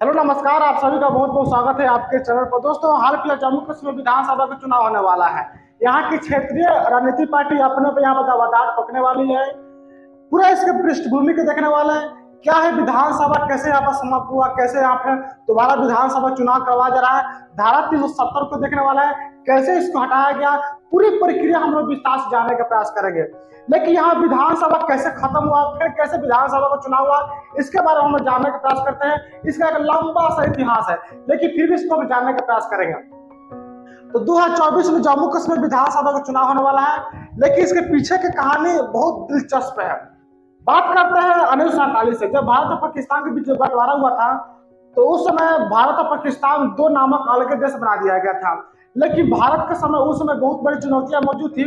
Hello नमस्कार, आप सभी का बहुत बहुत स्वागत है आपके चैनल पर। दोस्तों, हाल फिलहाल जम्मू कश्मीर विधानसभा का चुनाव होने वाला है। यहाँ की क्षेत्रीय राजनीतिक पार्टी अपने पे यहाँ पर दावेदार पकने वाली है। पूरा इसके पृष्ठभूमि को देखने वाला है, क्या है विधानसभा, कैसे यहाँ पर समाप्त हुआ, कैसे यहाँ पे दोबारा विधानसभा चुनाव करवाया जा रहा है, धारा 370 को देखने वाला है, कैसे इसको हटाया गया, पूरी प्रक्रिया हम लोग विस्तार से जानने का प्रयास करेंगे। लेकिन यहाँ विधानसभा कैसे खत्म हुआ, फिर कैसे विधानसभा का चुनाव हुआ, इसके बारे में हम लोग जानने का प्रयास करते हैं। इसका एक लंबा सा इतिहास है, लेकिन फिर भी इसको हम जानने का प्रयास करेंगे। तो 2024 में जम्मू कश्मीर विधानसभा का चुनाव होने वाला है, लेकिन इसके पीछे की कहानी बहुत दिलचस्प है। बात करते हैं 1947 से, जब भारत और पाकिस्तान के बीच बंटवारा हुआ था, तो उस समय भारत और पाकिस्तान दो नामक अलग देश बना दिया गया था। लेकिन भारत के समय उस समय बहुत बड़ी चुनौतियां मौजूद थी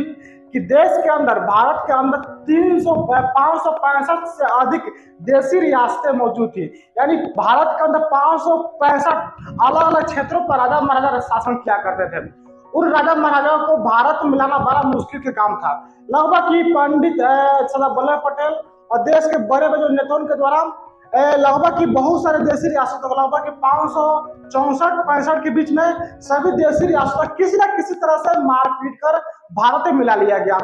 कि देश के अंदर, भारत के अंदर 565 से अधिक देशी रियासतें मौजूद थी। यानी भारत के अंदर 565 अलग अलग क्षेत्रों पर राजा महाराजा शासन किया करते थे। उन राजा महाराजाओं को भारत में मिलाना बड़ा मुश्किल के काम था। लगभग कि पंडित सरदार वल्लभ पटेल और देश के बड़े बड़े नेताओं के द्वारा लगभग की बहुत सारे देशी रियासतों, लगभग की 564-65 के बीच में सभी देशी रियासतों किसी न किसी तरह से मारपीट कर भारत में मिला लिया गया।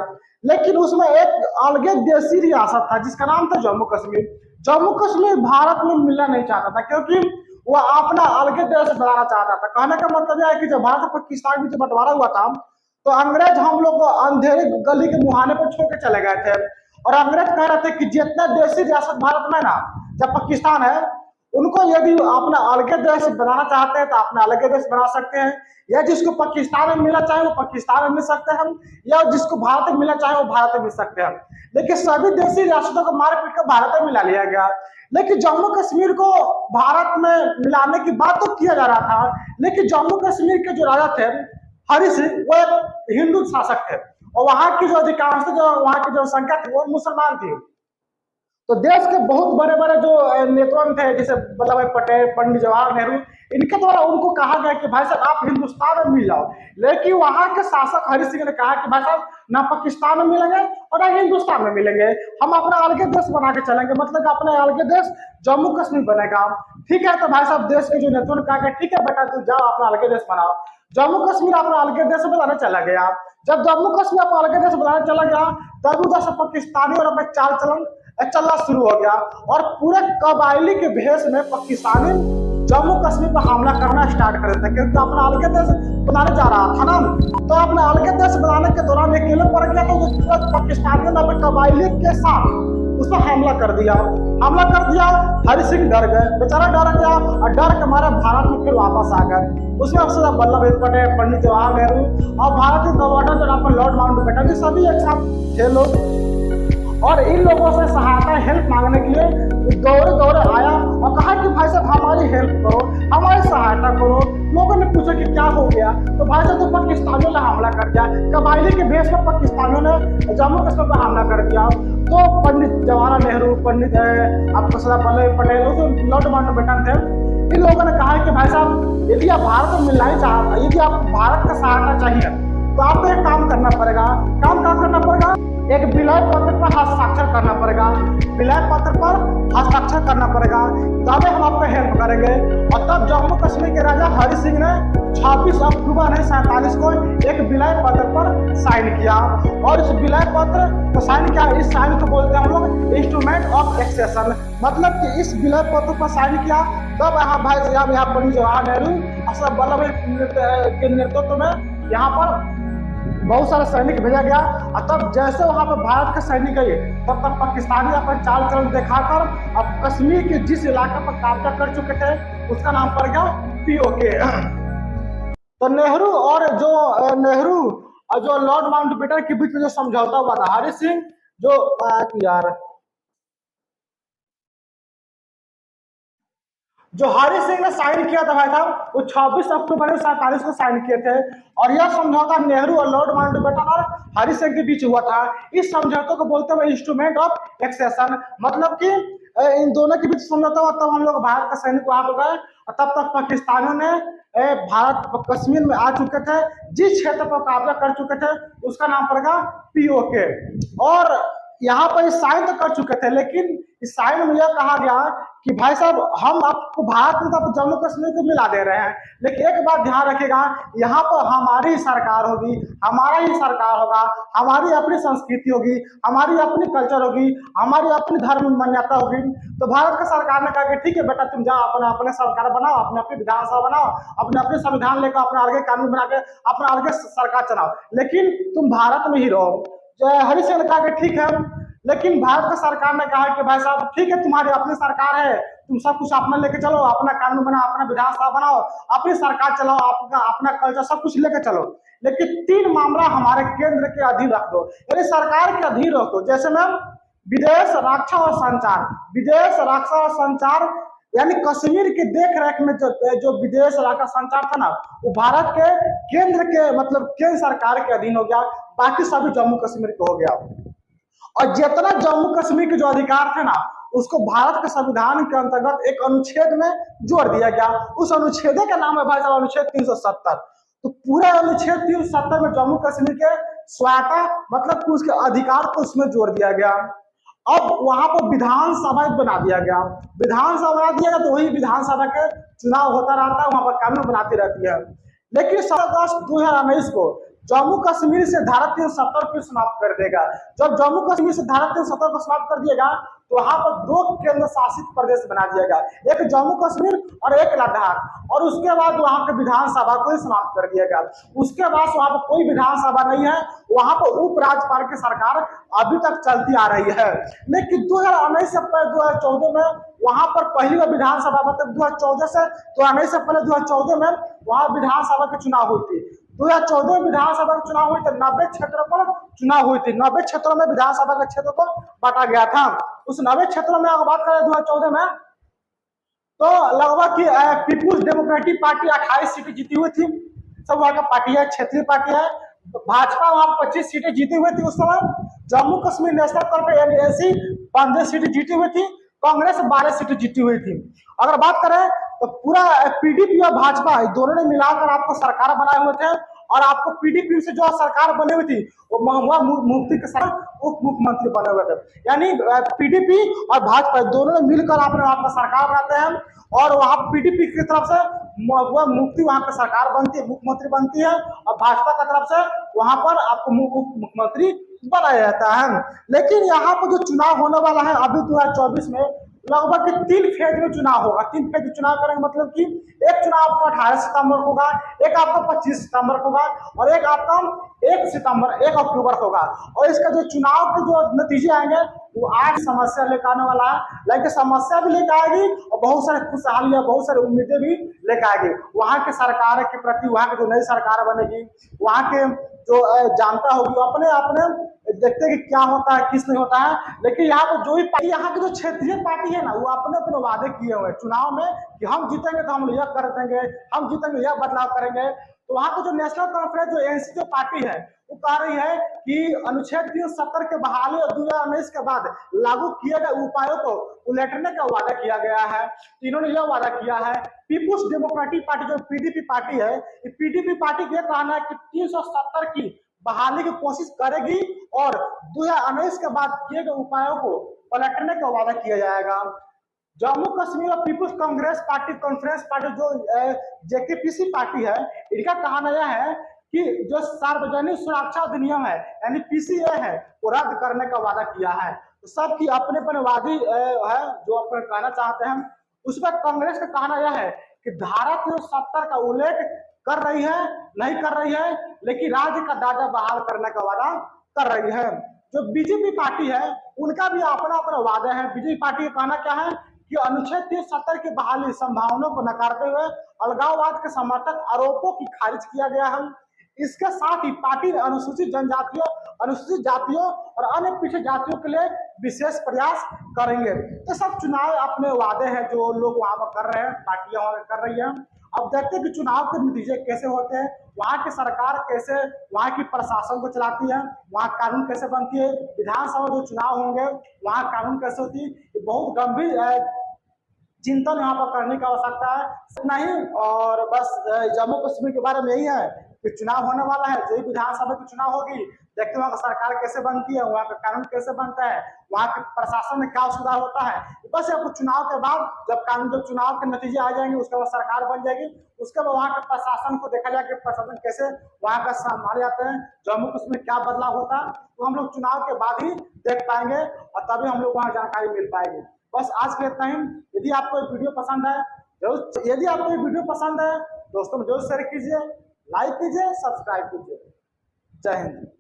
लेकिन उसमें एक अलग देशी रियासत था जिसका नाम था जम्मू कश्मीर। जम्मू कश्मीर भारत में मिलना नहीं चाहता था, क्योंकि वह अपना अलग देश बनाना चाहता था। कहने का मतलब यह है कि जब भारत और पाकिस्तान के बीच बंटवारा हुआ था, तो अंग्रेज हम लोग को अंधेरे गली के मुहाने पर छोड़ के चले गए थे। और अंग्रेज कह रहे थे कि जितना देशी रियासत भारत में ना, जब पाकिस्तान है, उनको यदि अपना अलग देश बनाना चाहते हैं तो अपना अलग देश बना सकते हैं, या जिसको पाकिस्तान में मिलना चाहे वो पाकिस्तान में मिल सकते हैं, या जिसको भारत में मिलना चाहे वो भारत में मिल सकते हैं। लेकिन सभी देशी रियासतों को मार पीट कर भारत में मिला लिया गया। लेकिन जम्मू कश्मीर को भारत में मिलाने की बात तो किया जा रहा था, लेकिन जम्मू कश्मीर के जो राजा थे हरि सिंह, वो एक हिंदू शासक थे, और वहां की जो अधिकांश जो वहां की जनसंख्या थी वो मुसलमान थी। तो देश के बहुत बड़े बड़े जो नेता थे, जैसे वल्लभ भाई पटेल, पंडित जवाहरलाल नेहरू, इनके द्वारा उनको कहा गया कि भाई साहब आप हिंदुस्तान में मिल जाओ। लेकिन वहां के शासक हरि सिंह ने कहा कि भाई साहब ना पाकिस्तान में मिलेंगे और ना हिंदुस्तान में मिलेंगे, हम अपना अलग देश बना के चलेंगे, मतलब अपना अलग देश जम्मू कश्मीर बनेगा। ठीक है, तो भाई साहब देश के जो नेताओं ने कहा ठीक है बेटा, तू जाओ अपना अलग देश बनाओ। जम्मू कश्मीर अपना अलग देश बनाने चला गया। जब जम्मू कश्मीर अपना अलग देश बनाने चला गया, तब उधर से पाकिस्तानी और अपने चाल चलन चलना शुरू हो गया, और पूरे कबायली के भेष में पाकिस्तानी जम्मू कश्मीर पर हमला करना स्टार्ट कर देते, क्योंकि अपना अलग देश बनाने जा रहा था ना। तो अपना अलग देश बनाने के दौरान अकेले पड़ गया, तो पाकिस्तानियों ने अपने कबायली के साथ उस पर हमला कर दिया। हरि सिंह डर गए, बेचारा डर गया, और डर के मारे भारत में फिर वापस आ गए। उसमें सरदार वल्लभ भाई पटेल, पंडित जवाहरलाल नेहरू और भारतीय गवर्नर जनरल लॉर्ड माउंटबेटन सभी एक साथ थे लोग। और इन लोगों से सहायता, हेल्प मांगने के लिए दौड़े आया और कहा कि भाई साहब हमारी हेल्प करो, हमारी सहायता करो। लोगों ने पूछा कि क्या हो गया, तो भाई साहब तो पाकिस्तानियों ने हमला कर दिया, कबायली के भेष में पाकिस्तानियों ने जम्मू कश्मीर पर हमला कर दिया। तो पंडित जवाहरलाल नेहरू, पंडित आपको सरदार वल्लभ पटेल, लॉर्ड माउंटबेटन थे, इन लोगों ने कहा कि भाई साहब यदि आप भारत में मिलना ही चाहते, यदि आप भारत का सहायता चाहिए, तो आपको एक काम करना पड़ेगा। काम क्या करना पड़ेगा? एक विलय पत्र पर हस्ताक्षर करना पड़ेगा। विलय पत्र पर हस्ताक्षर करना पड़ेगा, तभी हम आपको हेल्प करेंगे। और तब जम्मू कश्मीर के राजा हरि सिंह ने 26 अक्टूबर 1947 को एक विलय पत्र पर साइन किया, और इस विलय पत्र को साइन किया। इस साइन को बोलते हैं हम लोग इंस्ट्रूमेंट ऑफ एक्सेशन। मतलब कि इस विलय पत्र पर साइन किया, तब यहाँ भाई साहब, यहाँ पंडित जवाहरलाल नेहरू और सरदार वल्लभ भाई के नेतृत्व में यहाँ पर बहुत सारे सैनिक भेजा गया। और तब जैसे वहां पर भारत के सैनिक गए, तब तक पाकिस्तानी अपन चाल चलन दिखाकर अब कश्मीर के जिस इलाके पर कब्जा कर चुके थे उसका नाम पड़ गया पीओके। तो नेहरू और जो लॉर्ड माउंटबेटन के बीच में जो समझौता हुआ था, हरि सिंह जो हरि सिंह ने साइन किया था भाई साहब, वो 26 अक्टूबर 1947 को साइन किए थे। और यह समझौता नेहरू और लॉर्ड माउंटबेटन और हरि सिंह के बीच हुआ था। इस समझौते को बोलते हैं इंस्ट्रूमेंट ऑफ एक्सेशन। मतलब कि इन दोनों के बीच समझौता हुआ, तब हम लोग भारत का सैनिक वहां पर गए, और तब तक पाकिस्तानियों ने भारत कश्मीर में आ चुके थे, जिस क्षेत्र पर कब्जा कर चुके थे उसका नाम पड़ेगा पीओके। और यहाँ पर साइन तो कर चुके थे, लेकिन इस साइन में यह कहा गया कि भाई साहब हम आपको भारत में तो जम्मू कश्मीर को मिला दे रहे हैं, लेकिन एक बात ध्यान रखिएगा, यहाँ पर हमारी ही सरकार होगी, हमारा ही सरकार होगा, हमारी अपनी संस्कृति होगी, हमारी अपनी कल्चर होगी, हमारी अपनी धर्म मान्यता होगी। तो भारत की सरकार ने कहा कि ठीक है बेटा, तुम जाओ अपना अपने सरकार बनाओ, अपने अपनी विधानसभा बनाओ, अपने अपने संविधान लेकर अपने अलग कानून बना के अपना अलग सरकार चलाओ, लेकिन तुम भारत में ही रहो। हरिसेन ने कहा कि ठीक है, लेकिन भारत की सरकार ने कहा कि भाई साहब ठीक है, तुम्हारी अपनी सरकार है, तुम सब कुछ अपना लेके चलो, अपना कानून बनाओ, अपना विधानसभा बनाओ, अपनी सरकार चलाओ, अपना कल्चर सब कुछ लेके चलो, लेकिन 3 मामला हमारे केंद्र के अधीन रख दो, यानी सरकार के अधीन रख दो। जैसे मैम विदेश, रक्षा और संचार। विदेश, रक्षा और संचार यानी कश्मीर की देख रेख में जो विदेश, रक्षा, संचार था ना, वो भारत के केंद्र के मतलब केंद्र सरकार के अधीन हो गया, बाकी सभी जम्मू कश्मीर को हो गया। और जितना जम्मू कश्मीर के जो अधिकार थे ना, उसको भारत के संविधान के अंतर्गत एक अनुच्छेद में जोड़ दिया गया। उस अनुच्छेद का नाम है भाई साहब अनुच्छेद 370। तो पूरा अनुच्छेद 370 में जम्मू कश्मीर के स्वायत्ता मतलब उसके अधिकार को उसमें जोड़ दिया गया। अब वहां पर विधानसभा बना दिया गया, विधानसभा बना दिया गया, तो वही विधानसभा के चुनाव होता रहता है, वहां पर कानून बनाती रहती है। लेकिन 7 अगस्त 2019 को जम्मू कश्मीर से धारा 370 को समाप्त कर देगा। जब जम्मू कश्मीर से धारा 370 को समाप्त कर दिएगा, तो वहां पर 2 केंद्र शासित प्रदेश बना दिया गया, एक जम्मू कश्मीर और एक लद्दाख, और उसके बाद वहां के विधानसभा को ही समाप्त कर दिया गया। उसके बाद वहां पर कोई विधानसभा नहीं है, वहां पर उपराज्यपाल की सरकार अभी तक चलती आ रही है। लेकिन 2019 से पहले 2014 में वहां पर पहली बार विधानसभा, मतलब 2014 से 2019 से पहले 2014 में वहां विधानसभा के चुनाव हुई थी। 2014 में विधानसभा के चुनाव हुई थी, 90 क्षेत्रों पर चुनाव हुई थी, 90 क्षेत्रों में विधानसभा के क्षेत्र को बांटा गया था। उस 90 क्षेत्रों में अगर बात करें 2014 में, तो लगभग की पीपुल्स डेमोक्रेटिक पार्टी 28 सीटें जीती हुई थी, सब वहां का पार्टी है, क्षेत्रीय पार्टी है। भाजपा वहां 25 सीटें जीती हुई थी उस समय। जम्मू कश्मीर नेशनल कांफ्रेंस 15 सीटें जीती हुई थी, कांग्रेस 12 सीटें जीती हुई थी। अगर बात करें तो पूरा पीडीपी और भाजपा दोनों ने मिलाकर आपको सरकार बनाए हुए थे, और आपको पीडीपी से जो सरकार बनी हुई थी वो महबूबा मुफ्ती के साथ उप मुख्यमंत्री बने हुए थे। यानी पीडीपी और भाजपा दोनों ने मिलकर आपका सरकार बनाते हैं, और वहां पीडीपी की तरफ से महबूबा मुफ्ती वहां पर सरकार बनती है, मुख्यमंत्री बनती है, और भाजपा की तरफ से वहां पर आपको उप मुख्यमंत्री बनाया जाता है। लेकिन यहाँ पर जो चुनाव होने वाला है अभी 2024 में, लगभग 3 फेज में चुनाव होगा। 3 फेज में चुनाव करेंगे, मतलब कि एक चुनाव आपका 18 सितंबर को होगा, एक आपका 25 सितंबर को होगा, और एक आपका 1 अक्टूबर होगा। और इसका जो चुनाव के जो नतीजे आएंगे वो 8 समस्या लेकर आने वाला है, लेकिन समस्या भी लेकर आएगी और बहुत सारे खुशहाली, बहुत सारी उम्मीदें भी लेकर आएगी वहां के सरकार के प्रति। वहां की जो नई सरकार बनेगी, वहां के जो जानता होगी, अपने अपने देखते हैं कि क्या होता है किस नहीं होता है। लेकिन यहाँ पर जो भी पार्टी, यहाँ की जो क्षेत्रीय पार्टी है ना, वो अपने अपने वादे किए हुए चुनाव में कि हम जीतेंगे तो हम यह कर देंगे, हम जीतेंगे यह बदलाव करेंगे। तो वहां की जो नेशनल कॉन्फ्रेंस जो एनसी जो पार्टी है, वो कह रही है कि अनुच्छेद 370 के बहाली और 2019 के बाद लागू किए गए उपायों को उलटने का वादा किया गया है। तो इन्होंने यह वादा किया है। पीपुल्स डेमोक्रेटिक पार्टी जो पीडीपी पार्टी है, पीडीपी पार्टी का कहना है कि 370 की बहाली की कोशिश करेगी और 2019 के बाद किए गए उपायों को पलटने का वादा किया जाएगा। जम्मू कश्मीर और people's congress party conference party जो जेकेपीसी पार्टी है, इनका कहना यह है कि जो सार्वजनिक सुरक्षा अधिनियम है यानी पीसीए है, वो रद्द करने का वादा किया है। तो सबकी अपने अपने वादी है जो अपने कहना चाहते हैं। उस पर कांग्रेस का कहना यह है कि धारा 370 का उल्लेख कर रही है, नहीं कर रही है, लेकिन राज्य का दर्जा बहाल करने का वादा कर रही है। जो बीजेपी पार्टी है, उनका भी अपना अपना वादा है। बीजेपी पार्टी का कहना क्या है कि अनुच्छेद 370 की बहाली संभावनाओं को नकारते हुए अलगाववाद के समर्थक आरोपों की खारिज किया गया है। इसके साथ ही पार्टी ने अनुसूचित जनजातियों, अनुसूचित जातियों और अन्य पिछड़े जातियों के लिए विशेष प्रयास करेंगे। तो सब चुनाव अपने वादे हैं जो लोग वहां पर कर रहे हैं, पार्टियां वहां कर रही हैं। अब देखते हैं कि चुनाव के नतीजे कैसे होते हैं, वहां की सरकार कैसे वहां की प्रशासन को चलाती है, वहां कानून कैसे बनती है, विधानसभा जो चुनाव होंगे वहां कानून कैसे होती है। बहुत गंभीर चिंतन यहाँ पर करने की आवश्यकता है। नहीं, और बस जम्मू कश्मीर के बारे में यही है कि चुनाव होने वाला है, जो विधानसभा की चुनाव होगी, देखते हैं वहाँ का सरकार कैसे बनती है, वहाँ का कानून कैसे बनता है, वहाँ के प्रशासन में क्या सुधार होता है। बस ये चुनाव के बाद जब चुनाव के नतीजे आ जाएंगे, उसके बाद सरकार बन जाएगी, उसके बाद वहाँ के प्रशासन को देखा जाए कि प्रशासन कैसे वहाँ का संभाले जाते हैं, जम्मू कश्मीर में क्या बदलाव होता है, तो हम लोग चुनाव के बाद ही देख पाएंगे और तभी हम लोग वहाँ जानकारी मिल पाएगी। बस आज के इतना ही। यदि आपको वीडियो पसंद है यदि आपको ये वीडियो पसंद है दोस्तों में जरूर शेयर कीजिए, लाइक कीजिए, सब्सक्राइब कीजिए। जय हिंद।